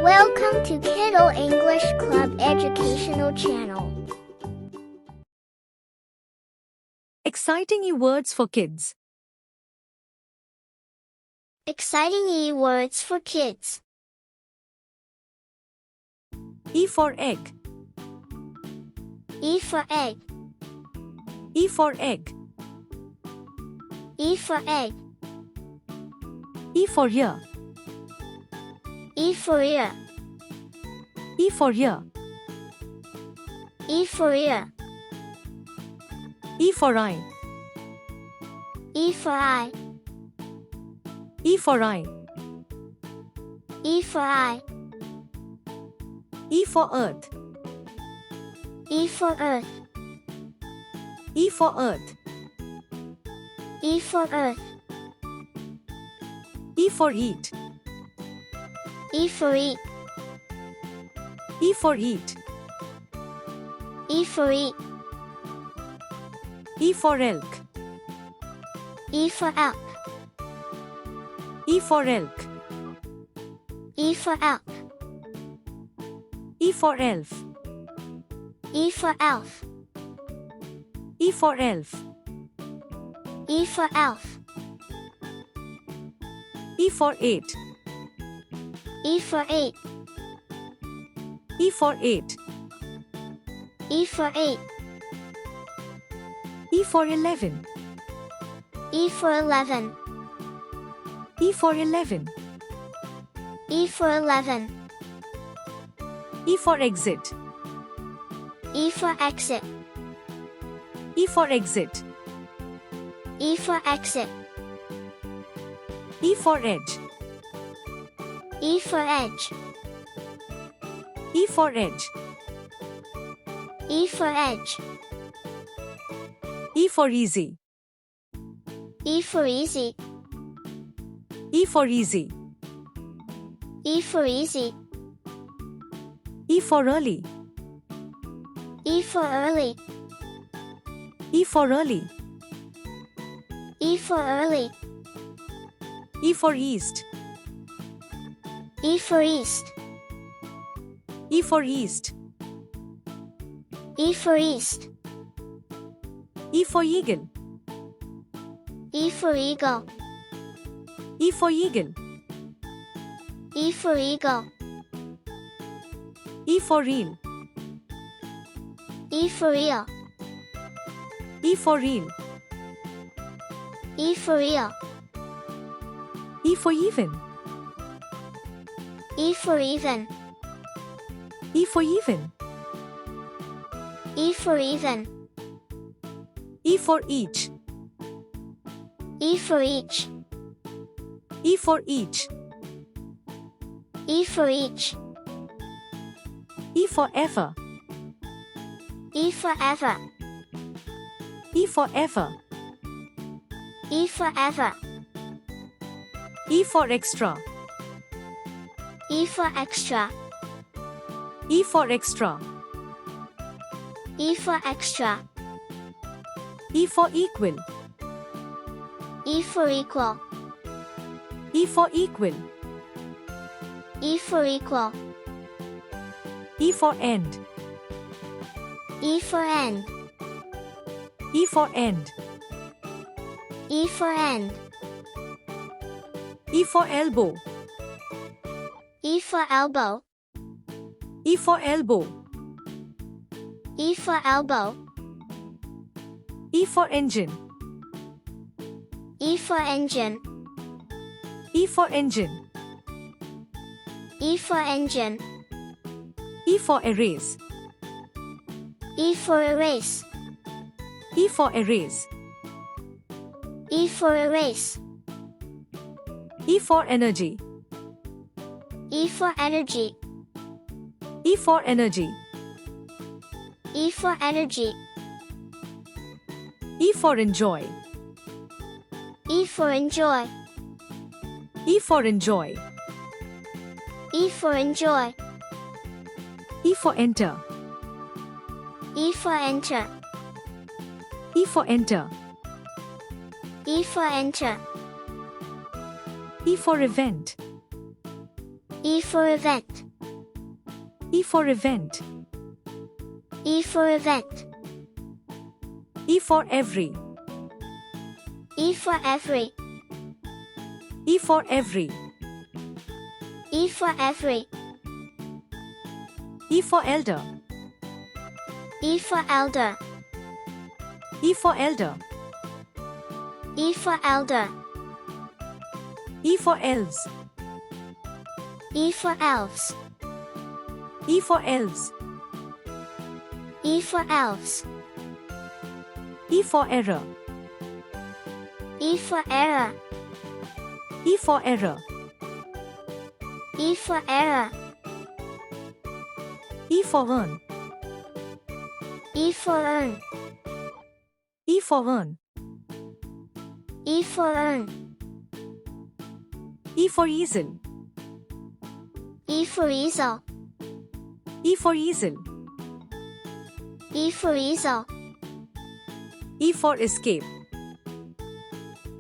Welcome to Kiddo English Club Educational Channel. Exciting new words for kids. Exciting new words for kids. E for egg. E for egg. E for egg. E for egg. E for ear. E for ear. E for ear. E for ear. E for eye. E for eye. E for eye. E for eye. E for earth. E for earth. E for earth. E for earth. E for eat. E for eat. E for eat. E for eat. E for elk. E for elk. E for elk. E for elk. E for elf. E for elf. E for elf. E for elf. E for eight. E for eight. E for eight. E for eight. E for 11. E for 11. E for 11. E for 11. E for exit. E for exit. E for exit. E for exit. E for edge. E for edge. E for edge. E for edge. E for easy. E for easy. E for easy. E for easy. E for early. E for early. E for early. E for early. E for east. E for east. E for east. E for east. E for eagle. E for eagle. E for eagle. E for eagle. E for eel. E for eel. E for eel. E for eel. E for even. E for even. E for even. E for even. E for each. E for each. E for each. E for each. E for ever. E for ever. E for ever. E for ever. E for extra. E for extra. E for extra. E for extra. E for equal. E for equal. E for equal. E for equal. E for end. E for end. E for end. E for end. E for elbow. E for elbow. E for elbow. E for elbow. E for engine. E for engine. E for engine. E for engine. E for erase. E for erase. E for erase. E for erase. E for energy. E for energy. E for energy. E for energy. E for enjoy. E for enjoy. E for enjoy. E for enjoy. E for enter. E for enter. E for enter. E for enter. E for event. E for event. E for event. E for event. E for every. E for every. E for every. E for every. E for elder. E for elder. E for elder. E for elder. E for elves. E for elves. E for elves. E for elves. E for error. E for error. E for error. E for error. E for earn. E for earn. E for earn. E for earn. E for easel. E for easel. E for easel. E for easel. E for escape.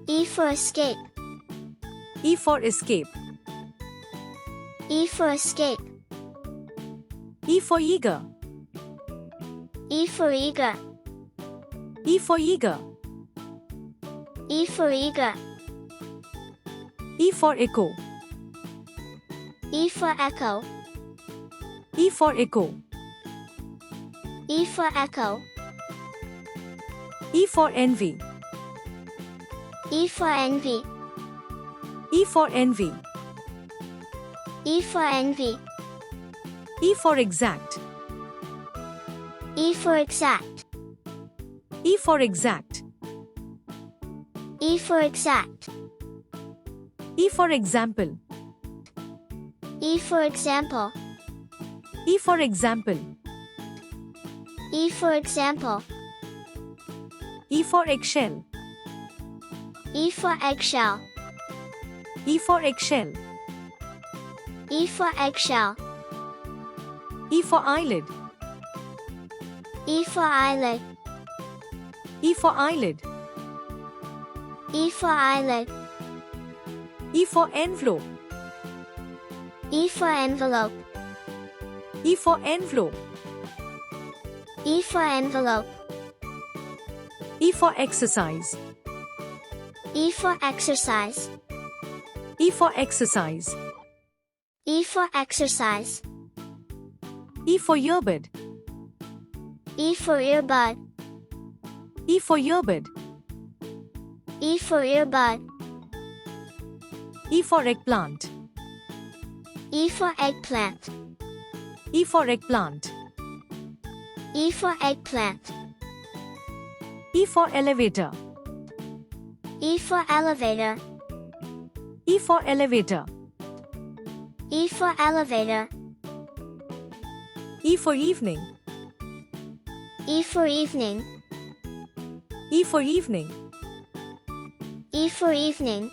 E for escape. E for escape. E for escape. E for eager. E for eager. E for eager. E for eager. E for echo. E for echo. E for echo. E for echo. E for envy. E for envy. E for envy. E for envy. E for exact. E for exact. E for exact. E for exact. E for example. E for example. E for example. E for example. E for eggshell. E for eggshell. E for eggshell. E for eggshell. E for eyelid. E for eyelid. E for eyelid. E for eyelid. E for envelope. E for envelope. E for envelope. E for envelope. E for exercise. E for exercise. E for exercise. E for exercise. E for earbud. E for earbud. E for earbud. E for earbud. E for eggplant. E for eggplant. E for eggplant. E for eggplant. E for elevator. E for elevator. E for elevator. E for elevator. E for evening. E for evening. E for evening. E for evening.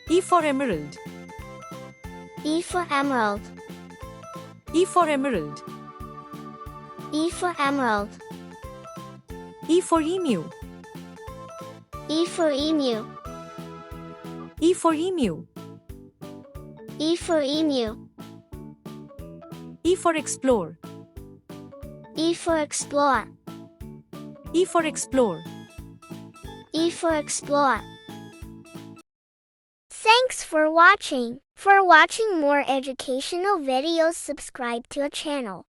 E for emerald. E for emerald. E for emerald. E for emerald. E for emu. E for emu. E for emu. E for emu. E for explore. E for explore. E for explore. E for explore. Thanks for watching. For watching more educational videos, subscribe to our channel.